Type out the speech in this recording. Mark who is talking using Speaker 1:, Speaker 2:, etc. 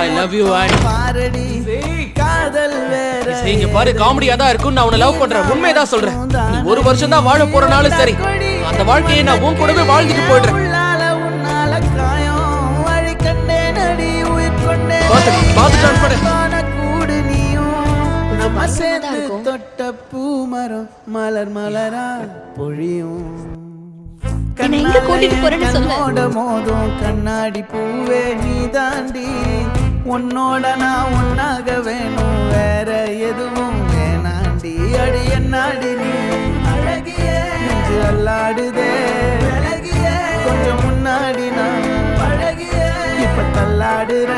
Speaker 1: I love you ஆனி.
Speaker 2: பாரடி காதல் வேற.
Speaker 1: இங்க பாரு, காமெடியா தான் இருக்கும். நான் உன்னை லவ் பண்றேன், உண்மையதான் சொல்றேன். நீ ஒரு வருஷம் தான் வாழ போறனாலும் சரி, அந்த வாழ்க்கையை நான் உன் கூடவே வாழ்ந்துட்டு போயிடுறேன்.
Speaker 2: உன்னால காயம் வழி கண்டே நடி உயிர் கொண்டே கூடு நீயும் நம்ம சேர்ந்து தொட்ட பூமரம் மலர் மலரா பொழியும். கண்ணோட மோதும் கண்ணாடி பூவே நீ தாண்டி. உன்னோட நான் ஒன்னாக வேணும், வேற எதுவும் வேணாண்டி. அடி என்னாடி நீ அழகிய நெஞ்சு அல்லாடுதே. கொஞ்சம் முன்னாடி நான் அழகிய இப்ப தள்ளாடுற.